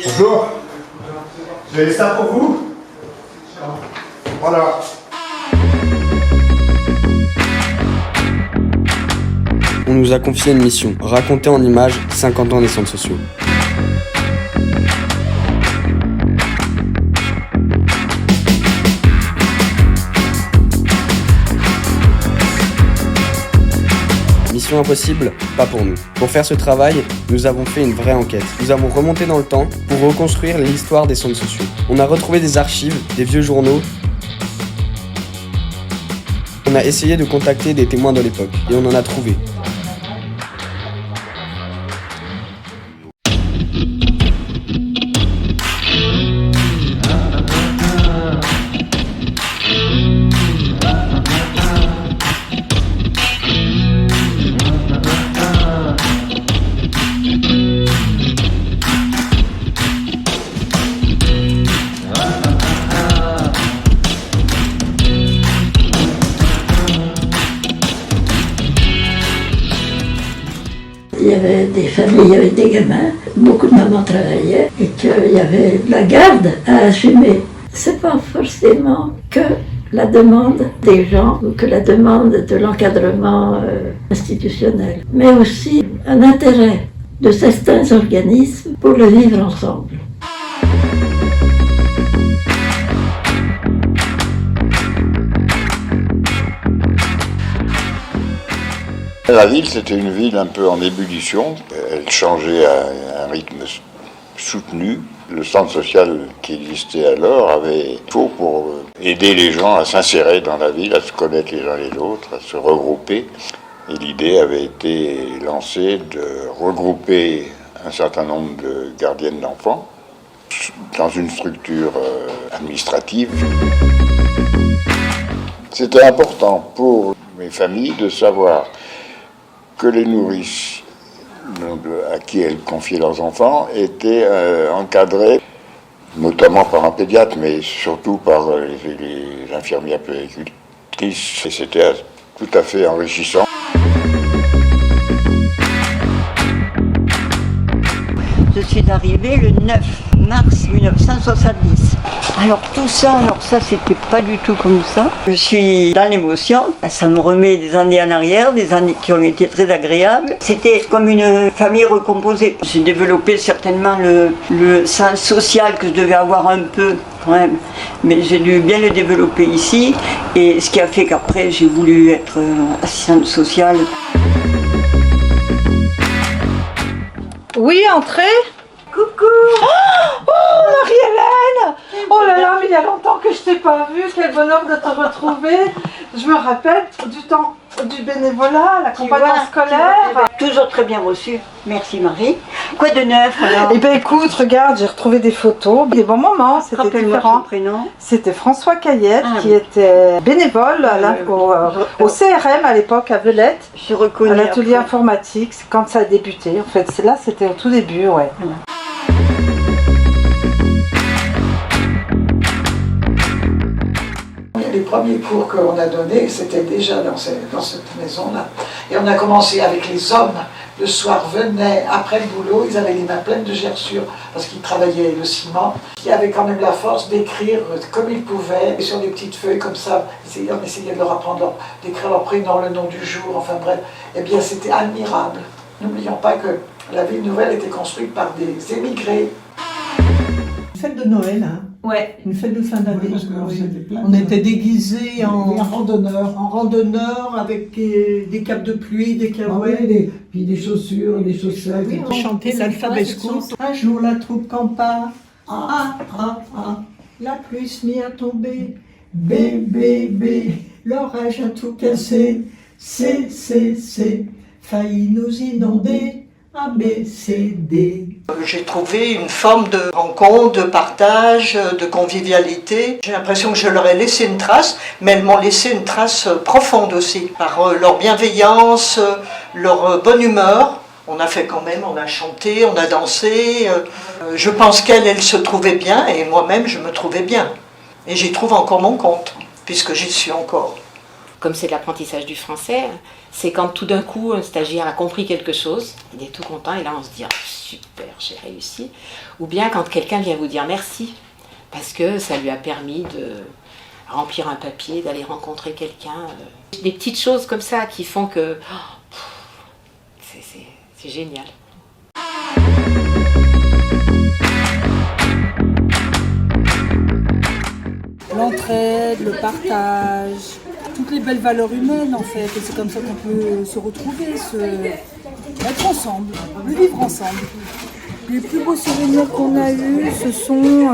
Bonjour. J'ai ça pour vous. Voilà. On nous a confié une mission, raconter en images 50 ans des centres sociaux. Mission impossible, pas pour nous. Pour faire ce travail, nous avons fait une vraie enquête. Nous avons remonté dans le temps pour reconstruire l'histoire des centres sociaux. On a retrouvé des archives, des vieux journaux. On a essayé de contacter des témoins de l'époque et on en a trouvé. Il y avait des familles, il y avait des gamins, beaucoup de mamans travaillaient et qu'il y avait de la garde à assumer. C'est pas forcément que la demande des gens ou que la demande de l'encadrement institutionnel, mais aussi un intérêt de certains organismes pour le vivre ensemble. La ville, c'était une ville un peu en ébullition. Elle changeait à un rythme soutenu. Le centre social qui existait alors avait tout pour aider les gens à s'insérer dans la ville, à se connaître les uns les autres, à se regrouper. Et l'idée avait été lancée de regrouper un certain nombre de gardiennes d'enfants dans une structure administrative. C'était important pour mes familles de savoir que les nourrices à qui elles confiaient leurs enfants étaient encadrées, notamment par un pédiatre, mais surtout par les infirmières puéricultrices. Et c'était tout à fait enrichissant. Je suis arrivée le 9 mars 1970. Alors ça c'était pas du tout comme ça. Je suis dans l'émotion, ça me remet des années en arrière, des années qui ont été très agréables. C'était comme une famille recomposée. J'ai développé certainement le sens social que je devais avoir un peu quand même, mais j'ai dû bien le développer ici, et ce qui a fait qu'après j'ai voulu être assistante sociale. Oui, entrez. Coucou! Oh, Marie-Hélène! Oh là là, mais il y a longtemps que je t'ai pas vue, quel bonheur de te retrouver. Je me rappelle du temps du bénévolat, l'accompagnement scolaire. Toujours très bien reçu, merci Marie. Quoi de neuf alors? Eh bien écoute, regarde, j'ai retrouvé des photos, des bons moments, c'était différent. Son prénom. C'était François Caillette qui était bénévole au CRM à l'époque à Velette, à l'atelier informatique, quand ça a débuté. En fait, là c'était au tout début, ouais. Voilà. Les premiers cours qu'on a donnés, c'était déjà dans cette maison-là. Et on a commencé avec les hommes. Le soir venaient, après le boulot, ils avaient les mains pleines de gerçures, parce qu'ils travaillaient le ciment, qui avaient quand même la force d'écrire comme ils pouvaient, sur des petites feuilles comme ça. On essayait de leur apprendre, d'écrire leur prénom, le nom du jour, enfin bref. Eh bien, c'était admirable. N'oublions pas que la ville nouvelle était construite par des émigrés. Une fête de Noël, hein. Ouais. Une fête de fin d'année. Oui, on était déguisés en randonneurs avec des capes de pluie, des carouettes. Puis des chaussures, des chaussettes. Oui, on chantait l'alphabet scout. Un jour la troupe campa. La pluie se mit à tomber. B, B, B. L'orage a tout cassé. C, C, C. Failli nous inonder. A, B, C, D. J'ai trouvé une forme de rencontre, de partage, de convivialité. J'ai l'impression que je leur ai laissé une trace, mais elles m'ont laissé une trace profonde aussi, par leur bienveillance, leur bonne humeur. On a fait quand même, on a chanté, on a dansé. Je pense qu'elles se trouvaient bien, et moi-même je me trouvais bien. Et j'y trouve encore mon compte, puisque j'y suis encore. comme c'est de l'apprentissage du français, c'est quand tout d'un coup un stagiaire a compris quelque chose, il est tout content et là on se dit oh, super, j'ai réussi. Ou bien quand quelqu'un vient vous dire merci, parce que ça lui a permis de remplir un papier, d'aller rencontrer quelqu'un. Des petites choses comme ça qui font que c'est génial. L'entraide, le partage, toutes les belles valeurs humaines en fait. Et c'est comme ça qu'on peut se retrouver, être ensemble, le vivre ensemble. Les plus beaux souvenirs qu'on a eus, ce sont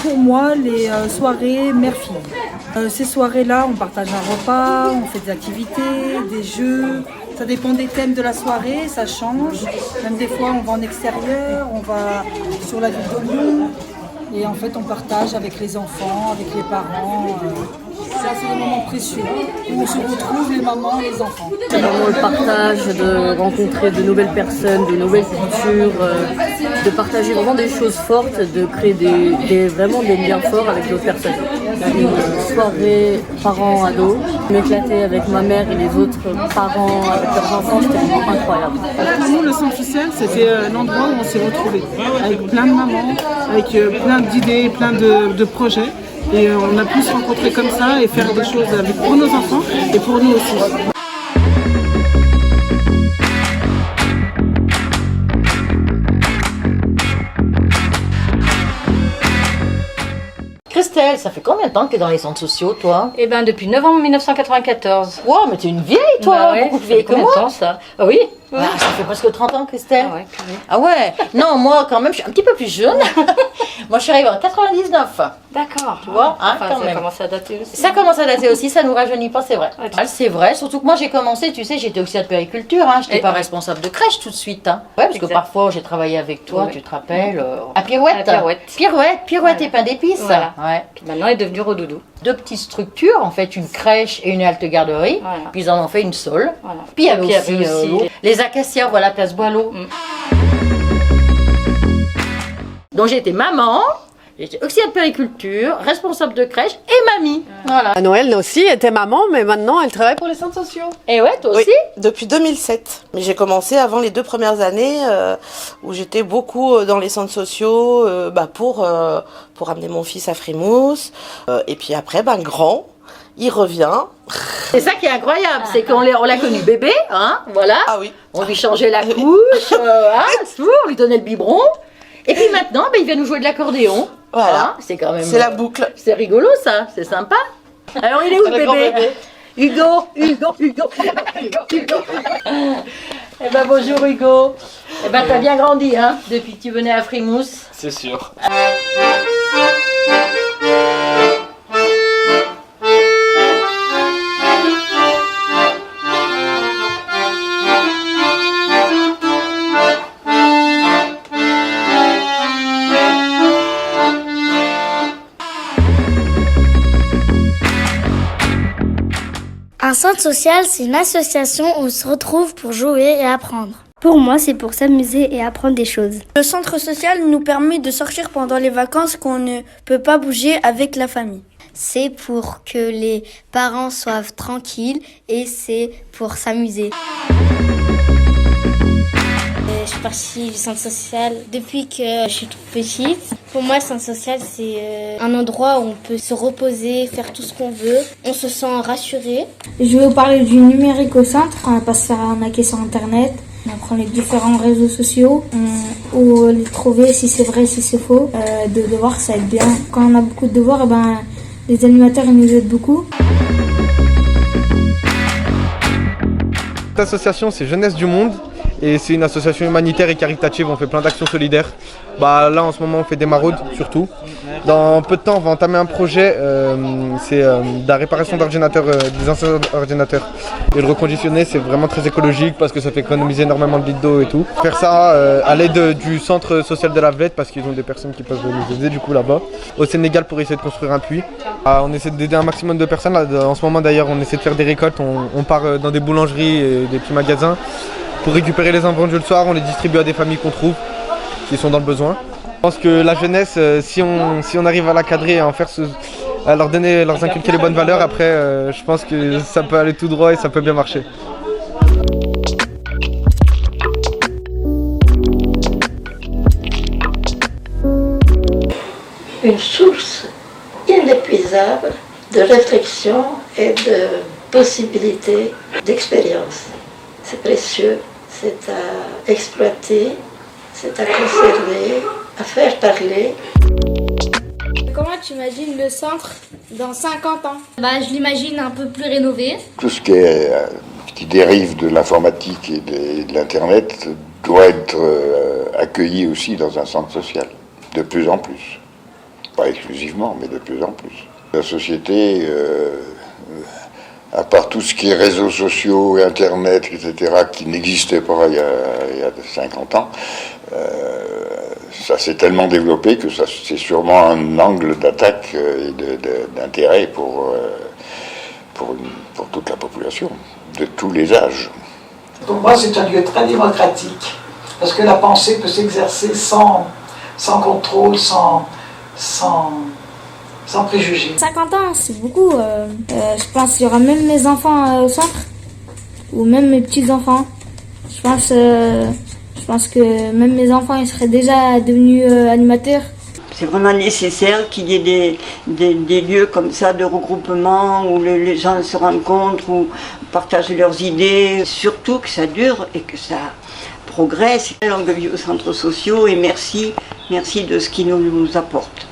pour moi les soirées mère-fille. Ces soirées-là, on partage un repas, on fait des activités, des jeux. Ça dépend des thèmes de la soirée, ça change. Même des fois, on va en extérieur, on va sur la ville de Lyon. Et en fait, on partage avec les enfants, avec les parents. Ça, c'est des moments précieux où on se retrouve, les mamans et les enfants. C'est vraiment le partage, de rencontrer de nouvelles personnes, de nouvelles cultures, de partager vraiment des choses fortes, de créer vraiment des liens forts avec d'autres personnes. Une soirée parents-ados, m'éclater avec ma mère et les autres parents avec leurs enfants, c'était vraiment incroyable. Pour nous, le centre social, c'était un endroit où on s'est retrouvés, avec plein de mamans, avec plein d'idées, plein de projets. Et on a pu se rencontrer comme ça et faire des choses pour nos enfants et pour nous aussi. Christelle, ça fait combien de temps que tu es dans les centres sociaux, toi? Eh ben depuis novembre 1994. Wow, mais tu es une vieille, toi, bah ouais, beaucoup plus vieille que moi. Temps, ça? Ah oui. Ah, ça fait presque 30 ans, Christelle. Ah ouais, purée. Ah ouais. Non, moi, quand même, je suis un petit peu plus jeune. Moi, je suis arrivée en 99. D'accord. Tu vois, hein, enfin, quand ça même. commence à dater aussi. Ça commence à dater aussi, ça nous rajeunit pas, c'est vrai. Ouais. C'est vrai, surtout que moi, j'ai commencé, tu sais, j'étais auxiliaire de périculture, hein, j'étais pas responsable de crèche tout de suite. Hein. Ouais, parce que parfois, j'ai travaillé avec toi, tu te rappelles, à Pirouette. Pirouette et pain d'épices. Voilà. Ouais. Puis maintenant, elle est devenue Rodoudou. 2 petites structures, en fait, une crèche et une halte garderie. Voilà. Puis ils en ont fait une seule. Voilà. Puis il y avait aussi les acacias, voilà, place Boileau. Donc j'ai été maman, j'étais auxiliaire de périculture, responsable de crèche et mamie. Voilà. Noël aussi était maman, mais maintenant elle travaille pour les centres sociaux. Et ouais, toi aussi? Depuis 2007. Mais j'ai commencé avant les 2 premières années où j'étais beaucoup dans les centres sociaux pour amener mon fils à Frimousse. Et puis après, grand, il revient. C'est ça qui est incroyable, c'est qu'on l'a connu bébé, hein, voilà. Ah oui. On lui changeait la couche, on lui donnait le biberon. Et puis maintenant, il vient nous jouer de l'accordéon. Voilà. Hein, c'est quand même. C'est la boucle. C'est rigolo ça, c'est sympa. Alors il est où le bébé? Hugo. Eh ben bonjour Hugo. Eh ben t'as bien grandi, hein, depuis que tu venais à Frimousse. C'est sûr. Un centre social, c'est une association où on se retrouve pour jouer et apprendre. Pour moi, c'est pour s'amuser et apprendre des choses. Le centre social nous permet de sortir pendant les vacances qu'on ne peut pas bouger avec la famille. C'est pour que les parents soient tranquilles et c'est pour s'amuser. Je suis partie du centre social depuis que je suis toute petite. Pour moi, le centre social, c'est un endroit où on peut se reposer, faire tout ce qu'on veut. On se sent rassuré. Je vais vous parler du numérique au centre. On va pas se faire arnaquer sur Internet. On apprend les différents réseaux sociaux, où les trouver, si c'est vrai, si c'est faux. De devoirs, ça aide bien. Quand on a beaucoup de devoirs, les animateurs ils nous aident beaucoup. Cette association, c'est Jeunesse du Monde. Et c'est une association humanitaire et caritative, on fait plein d'actions solidaires. Là en ce moment on fait des maraudes surtout. Dans peu de temps on va entamer un projet, c'est de la réparation d'ordinateurs, des anciens ordinateurs. Et le reconditionner c'est vraiment très écologique parce que ça fait économiser énormément de litres d'eau et tout. Faire ça à l'aide du centre social de la Vlette parce qu'ils ont des personnes qui peuvent nous aider du coup là-bas. Au Sénégal pour essayer de construire un puits. On essaie d'aider un maximum de personnes. En ce moment d'ailleurs on essaie de faire des récoltes, on part dans des boulangeries et des petits magasins. Pour récupérer les invendus le soir, on les distribue à des familles qu'on trouve, qui sont dans le besoin. Je pense que la jeunesse, si on arrive à la cadrer et à en faire à leur inculquer les bonnes valeurs. Après, je pense que ça peut aller tout droit et ça peut bien marcher. Une source inépuisable de réflexion et de possibilités d'expérience. C'est précieux, c'est à exploiter, c'est à conserver, à faire parler. Comment tu imagines le centre dans 50 ans? Je l'imagine un peu plus rénové. Tout ce qui dérive de l'informatique et de l'Internet doit être accueilli aussi dans un centre social, de plus en plus. Pas exclusivement, mais de plus en plus. La société, à part tout ce qui est réseaux sociaux, Internet, etc., qui n'existait pas il y a 50 ans, ça s'est tellement développé que c'est sûrement un angle d'attaque et d'intérêt pour toute la population, de tous les âges. Pour moi, c'est un lieu très démocratique, parce que la pensée peut s'exercer sans contrôle, sans préjugés. 50 ans, c'est beaucoup. Je pense qu'il y aura même mes enfants au centre, ou même mes petits-enfants. Je pense que même mes enfants, ils seraient déjà devenus animateurs. C'est vraiment nécessaire qu'il y ait des lieux comme ça de regroupement où les gens se rencontrent, où partagent leurs idées. Surtout que ça dure et que ça progresse. Longue vie aux centres sociaux et merci de ce qu'ils nous apportent.